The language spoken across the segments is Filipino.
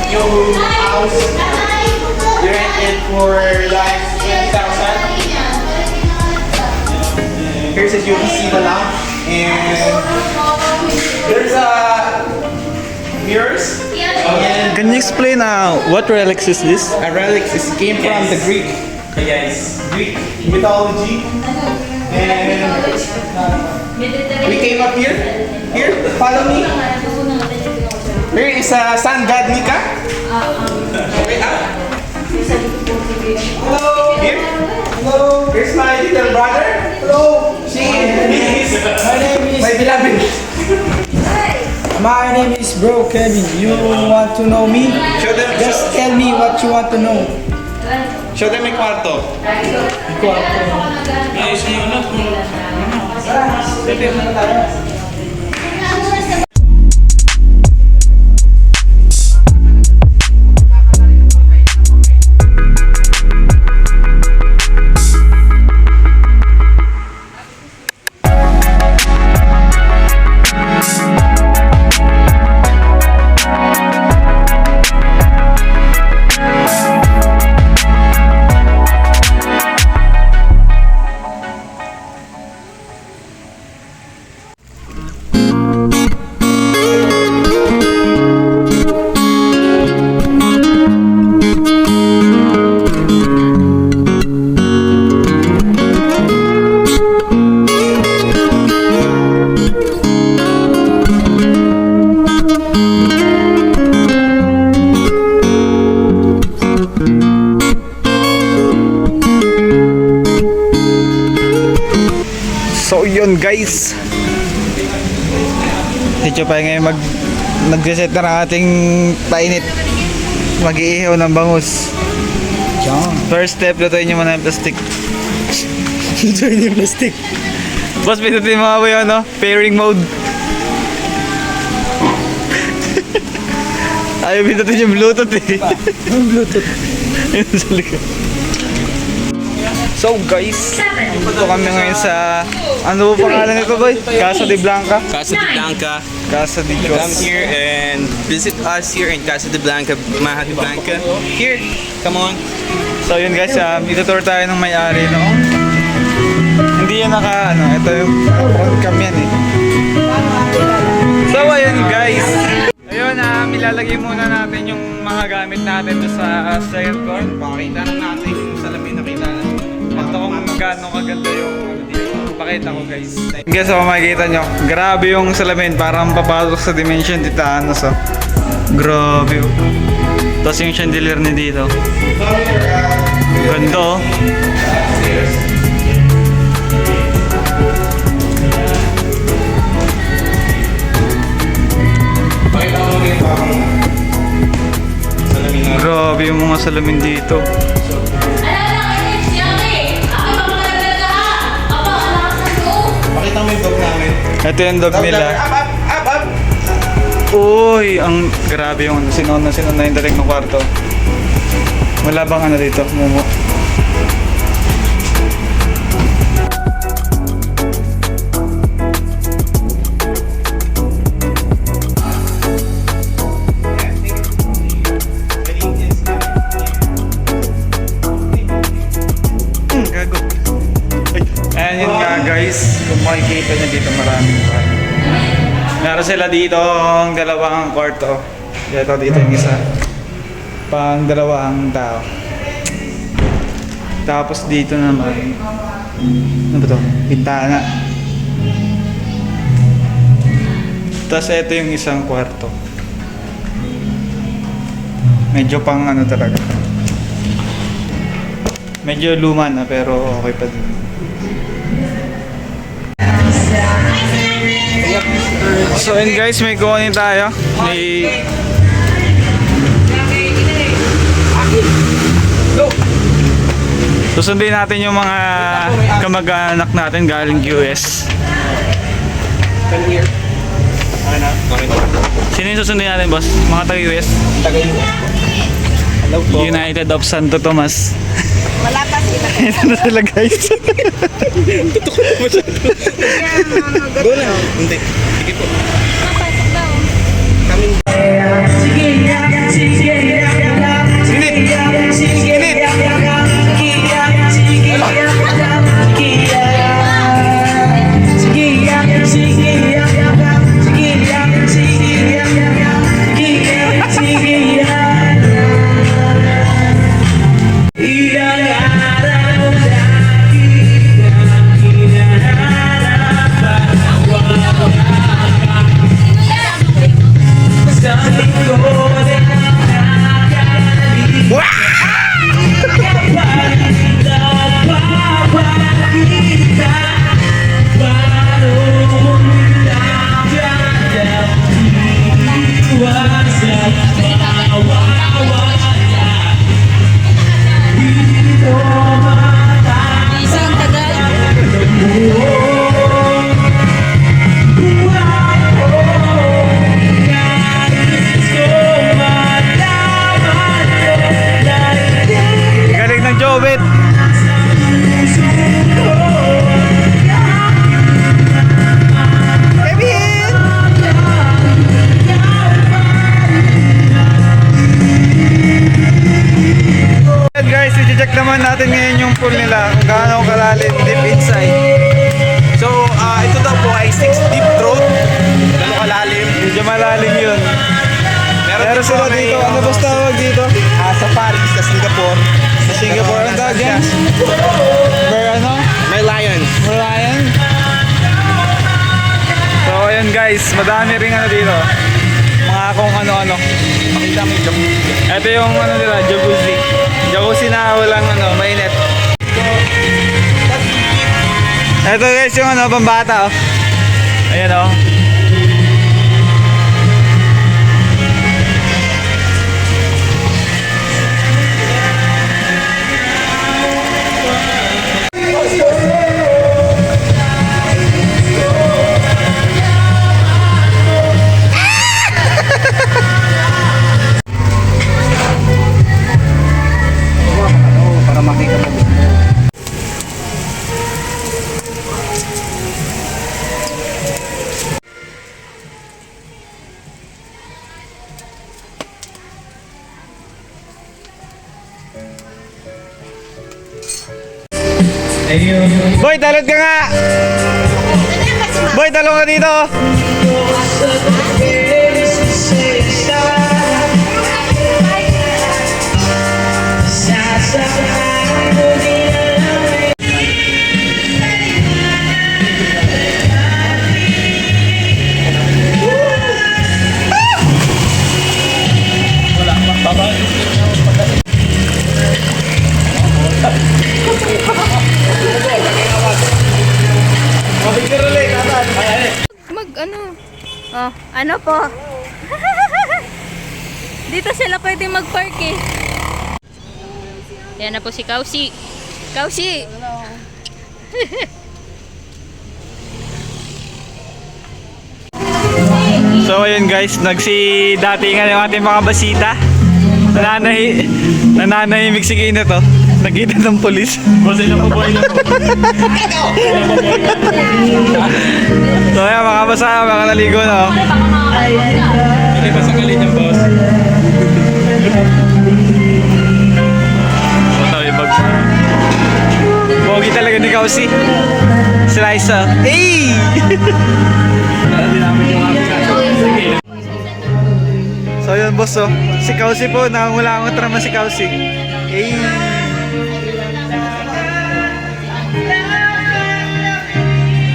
yung house, you rent it for like 20,000. Here's as you can see the lounge, and there's a mirrors. And Can you explain what relics is this? a relic came from the Greek. Yes, Greek mythology. And we came up here. Here, follow me. Here is a sun god Nika. Okay, up. Hello. Here. Hello. Here's my little brother. Hello. She is my beloved. My name is Bro Kevin. You want to know me? Show them. Just tell me what you want to know. Show them my kwarto. So yun guys, medyo pa ngayon nag-reset na ng ating painit, mag-iihaw ng bangus. First step, lutuin nyo muna yung plastic. Lutuin yung plastic. Boss, pinutin mo nga ba yun, no? Pairing mode. Ayaw pinutin yung Bluetooth eh. Ang Bluetooth. Yun sa likod. So guys, ito kami ngayon sa, ano po pangalan nito boy? Casa de Blanca? Casa de Blanca. Casa de Come Dios. here and visit us here in Casa de Blanca, Maha de Blanca. Here, come on. So yun guys, itutour tayo ng may-ari no? Hindi yan ito yung cam yan eh. So ayun guys. Ayun, ilalagay muna natin yung mga gamit natin doon sa second floor. Pakita na natin yung salamin na kita natin. Ito kung magkano kaganda yung dito. Pakita ko guys. Guys, kung makikita nyo, grabe yung salamin. Parang papasok sa dimension Titanos. Oh. Grabe. Oh. Tapos yung chandelier ni dito. Ganda oh. Pakita mo yung parang salamin na. Grabe yung mga salamin dito. Pakita mo yung dog namin. Ito yung dog nila. Up. Uy, ang grabe yung sinuna yung dating ng kwarto. Wala bang dito? Mumu. Gago. Ayan yun nga guys, kung makikita nyo dito maraming kwarto. Meron sila dito ang dalawang kwarto. Dito yung isa. Pang dalawang tao. Tapos dito naman, ano ba to? Bintana. Tapos ito yung isang kwarto. Medyo pang talaga. Medyo luma na pero okay pa din. So yun guys, may kukunin tayo. May... Susundin natin yung mga kamag-anak natin galing US. Sino yung susundin natin boss? Mga taga-US? United of Santo Tomas. Wala pa sila. Ito na sila guys. Go na. Hindi. Sige po. Papasok daw. Kaming. Sige, naman natin ngayon yung pool nila kung gaano kalalim deep inside. So, ito daw po ay 6 deep throat. Gano'ng kalalim. Medyo malalim yun. Pero din sila po may, dito, ano ba tawag dito? sa Paris, sa Singapore. Sa Singapore, ang tawag yan? Ano? May lion. Ryan? So ayun guys, madami ring ano dito. Mga kung ano-ano. Pakita mo yung joke. Ito yung ano nila, jacuzzi. Jacuzzi na walang ano, mainit. Ito guys yung ano, pambata oh. Ayan oh. Para makita mo. Boy, talot ka nga! Boy, talong ka dito! Ano po? Dito sila pwede mag-park eh. Yan na po si Kausi. Kausi! So ayun guys, nagsi-datingan yung ating mga basita. Nananahimik si Kino to. Nakita ng polis. Boss, ilang paboy na po. So ayan mga basa, mga naligo na oh. Hindi pa sakalin yung boss. Tabi bag. Pogi talaga ni Kausi. Slicer. Hey! So yun boss oh. Si Kausi po, nangungulangot naman si Kausi. Hey!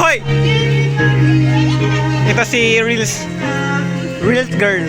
Hoy! Ito si Reels. Reels girl.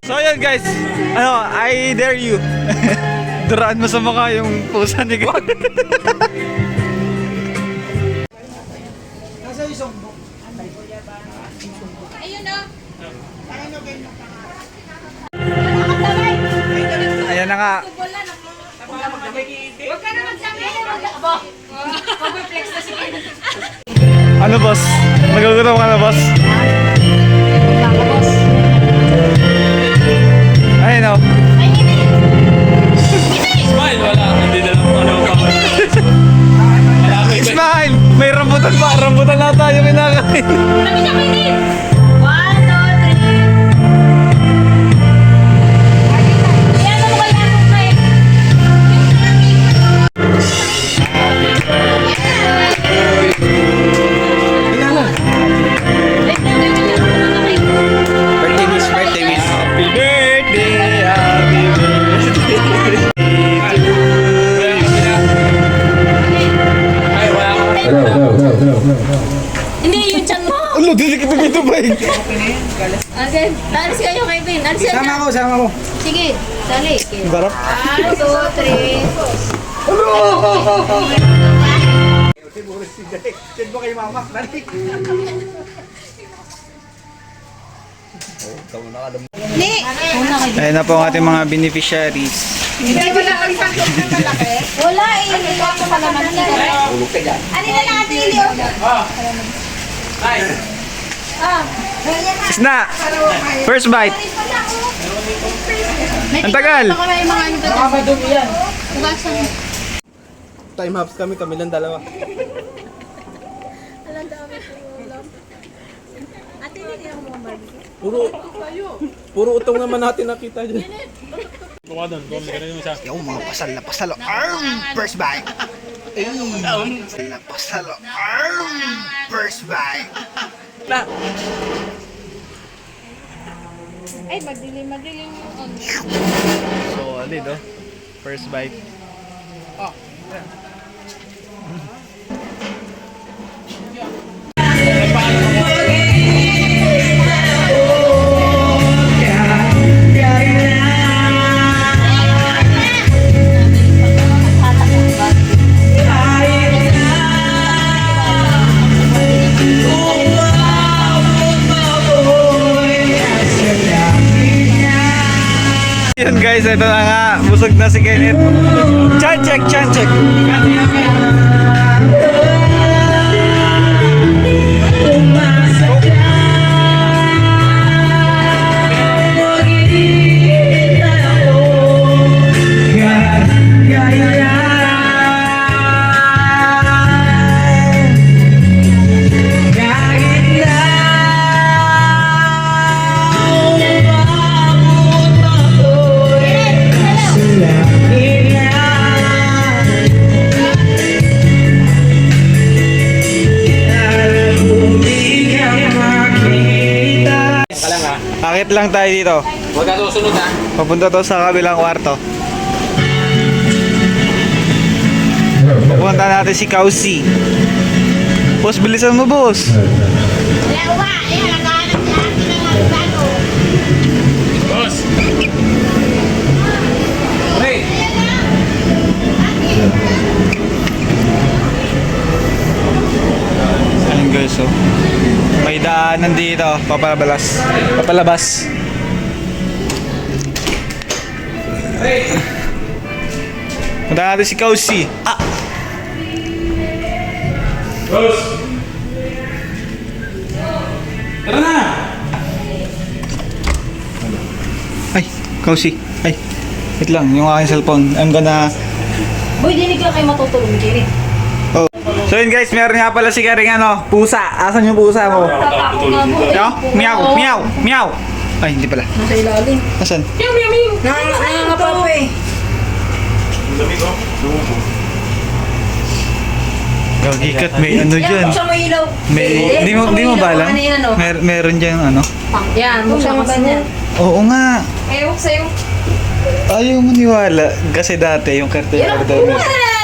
So yun guys, ano, I dare you. Duraan mo sa mukha yung pusa ni God. Ayan na nga. Huwag ka na magsabi. Overflex na si Kino. Ano boss? Nagugutom ka na boss? Ayun o. Smile, wala. Hindi na lang ano pa. Smile! May rambutan pa. Rambutan na tayo kinakain. Kami na kainin! 1, 2, 3. Ayan, ano kaya ako kayo? Birthday wish, birthday wish. Happy birthday! Happy birthday! Ay, wala ako. Hindi, yung chan mo! Ano? Dili kita dito ba eh? Okay, alis kayo, Kevin. Alis kayo. Sama ko, sama ko. Sige, dali. Barap? 1, 2, 3. Ayun na po ang ating mga beneficiaries. Wala eh. Ano na lang atin yung Isna! First bite! Ang tagal! Baka may mga ano doon. Madumi yan. Ugasan. Time hops kami lang dalawa. Alam dami po. Ate, Puro utong naman natin nakita dyan. Yung mga pasal na pasalo. First bite. Pasal na pasalo. First bite. Ay, madilim yung Solid, oh. First bite. Yun guys, ito na nga. Busog na si Kenneth. Chan check, chan check. Akit lang tayo dito. Huwag ka susunod ha. Papunta to sa kabilang kwarto. Pupunta natin si Kausi. Boss, bilisan mo, boss. Hey! Ayun guys, oh. May daanan dito, papalabas. Papalabas. Punta natin si Kausi. Boss! Tara na! Ay, Kausi. Ay, wait lang, yung aking cellphone. I'm gonna... Boy, dinig lang kayo matutulog, Jerry. Oh. So yun guys, meron nga pala si Karing ano, pusa. Asan yung pusa mo? Tatakot nga po. Yo, meow, meow, meow. Ay, hindi pala. Nasa ilalim. Asan? Meow, meow, meow. Nangangapa eh. Gagikat, may ano dyan. Buksan mo ilaw. May, di mo ba alam? Meron dyan ano. Yan, buksan mo ganyan. Oo nga. Ewan sa'yo. Ayaw mo niwala. Kasi dati yung kartel Yan ang order. pura!